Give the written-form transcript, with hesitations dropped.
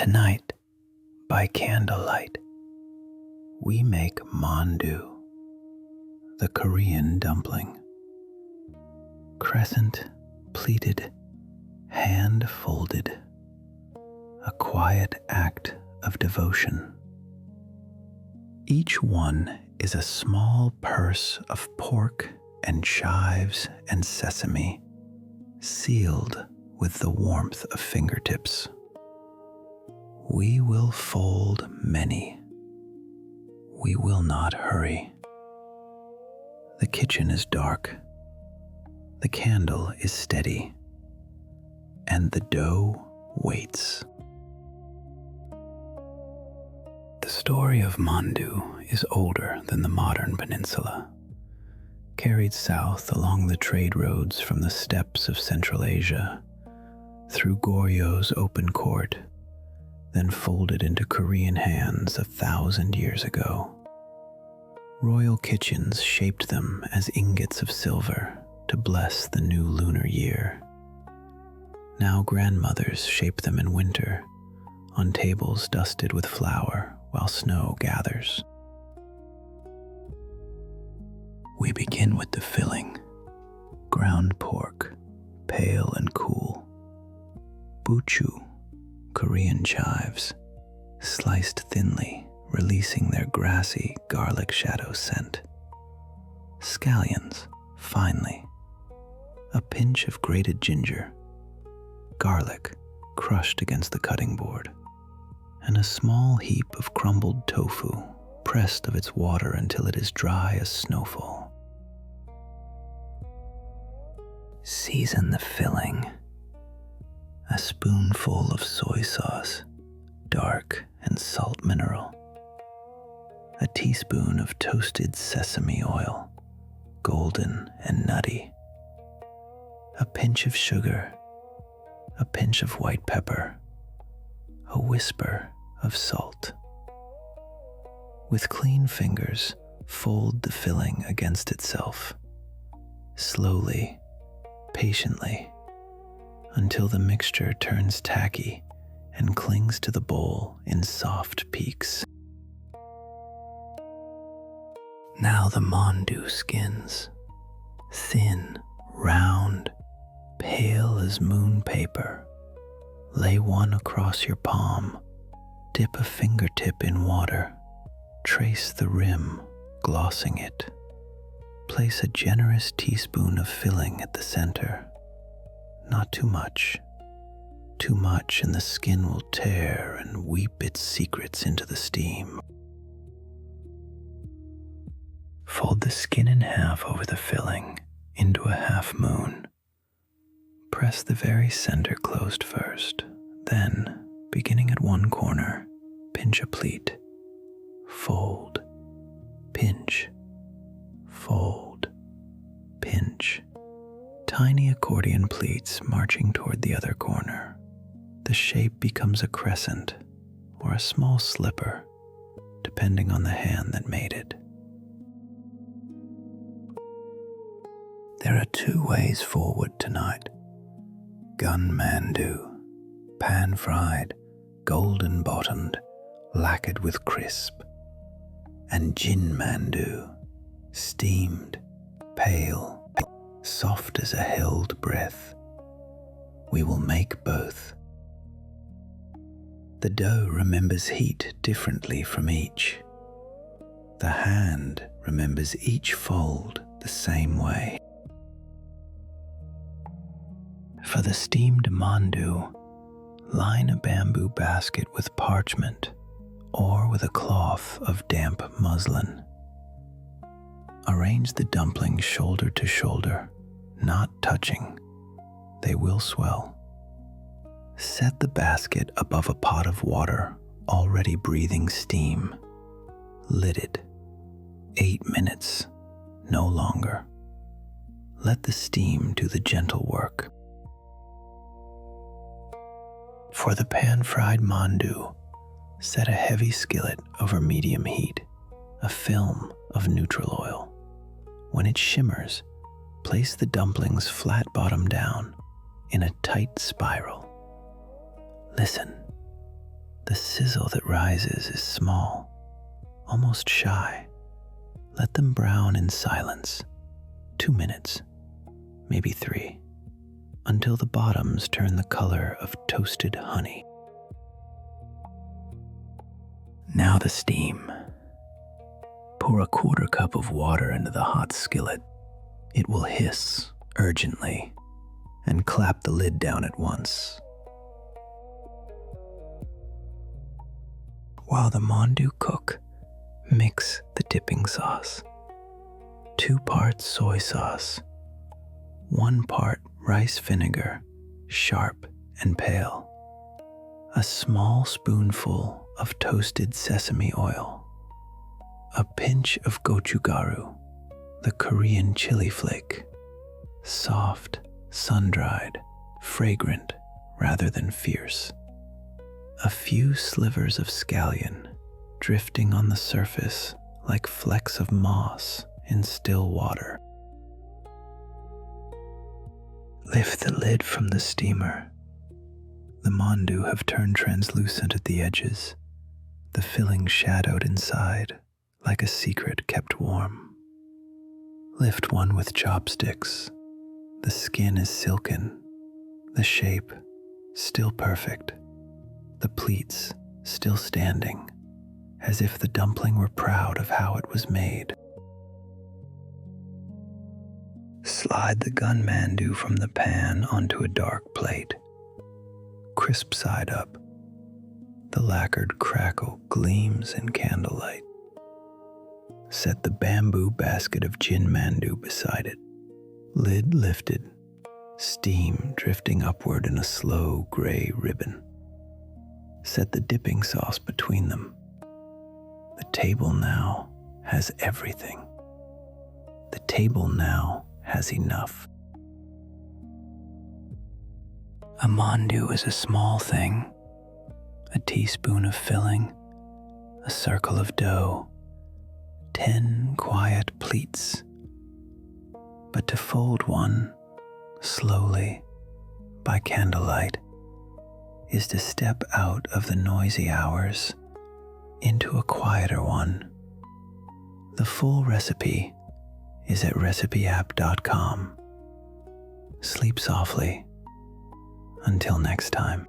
Tonight, by candlelight, we make Mandu, the Korean dumpling. Crescent, pleated, hand-folded, a quiet act of devotion. Each one is a small purse of pork and chives and sesame, sealed with the warmth of fingertips. We will fold many. We will not hurry. The kitchen is dark. The candle is steady. And the dough waits. The story of Mandu is older than the modern peninsula. Carried south along the trade roads from the steppes of Central Asia, through Goryeo's open court, then folded into Korean hands 1,000 years ago. Royal kitchens shaped them as ingots of silver to bless the new lunar year. Now grandmothers shape them in winter, on tables dusted with flour while snow gathers. We begin with the filling: ground pork, pale and cool; buchu, Korean chives, sliced thinly, releasing their grassy garlic shadow scent; scallions, finely; a pinch of grated ginger; garlic, crushed against the cutting board; and a small heap of crumbled tofu, pressed of its water until it is dry as snowfall. Season the filling: a spoonful of soy sauce, dark and salt mineral; a teaspoon of toasted sesame oil, golden and nutty; a pinch of sugar; a pinch of white pepper; a whisper of salt. With clean fingers, fold the filling against itself, slowly, patiently, until the mixture turns tacky and clings to the bowl in soft peaks. Now the Mandu skins, thin, round, pale as moon paper. Lay one across your palm, dip a fingertip in water, trace the rim, glossing it. Place a generous teaspoon of filling at the center. Not too much. Too much and the skin will tear and weep its secrets into the steam. Fold the skin in half over the filling into a half moon. Press the very center closed first. Then, beginning at one corner, pinch a pleat. Fold, pinch, fold, pinch. Tiny accordion pleats marching toward the other corner. The shape becomes a crescent or a small slipper, depending on the hand that made it. There are 2 ways forward tonight: gun mandu, pan-fried, golden-bottomed, lacquered with crisp; and jin mandu, steamed, pale, soft as a held breath. We will make both. The dough remembers heat differently from each. The hand remembers each fold the same way. For the steamed mandu, line a bamboo basket with parchment or with a cloth of damp muslin. Arrange the dumplings shoulder to shoulder, not touching. They will swell. Set the basket above a pot of water already breathing steam. Lidded. 8 minutes, no longer. Let the steam do the gentle work. For the pan-fried mandu, set a heavy skillet over medium heat, a film of neutral oil. When it shimmers, place the dumplings flat bottom down in a tight spiral. Listen. The sizzle that rises is small, almost shy. Let them brown in silence, 2 minutes, maybe 3, until the bottoms turn the color of toasted honey. Now the steam. Pour a 1/4 cup of water into the hot skillet. It will hiss urgently, and clap the lid down at once. While the mandu cook, mix the dipping sauce. 2 parts soy sauce, 1 part rice vinegar, sharp and pale. A small spoonful of toasted sesame oil. A pinch of gochugaru, the Korean chili flake. Soft, sun-dried, fragrant rather than fierce. A few slivers of scallion drifting on the surface like flecks of moss in still water. Lift the lid from the steamer. The mandu have turned translucent at the edges, the filling shadowed inside like a secret kept warm. Lift one with chopsticks. The skin is silken, the shape still perfect, the pleats still standing, as if the dumpling were proud of how it was made. Slide the gun mandu from the pan onto a dark plate. Crisp side up, the lacquered crackle gleams in candlelight. Set the bamboo basket of jin mandu beside it. Lid lifted, steam drifting upward in a slow gray ribbon. Set the dipping sauce between them. The table now has everything. The table now has enough. A mandu is a small thing, a teaspoon of filling, a circle of dough, 10 quiet pleats. But to fold one, slowly, by candlelight, is to step out of the noisy hours into a quieter one. The full recipe is at recipyapp.com. Sleep softly. Until next time.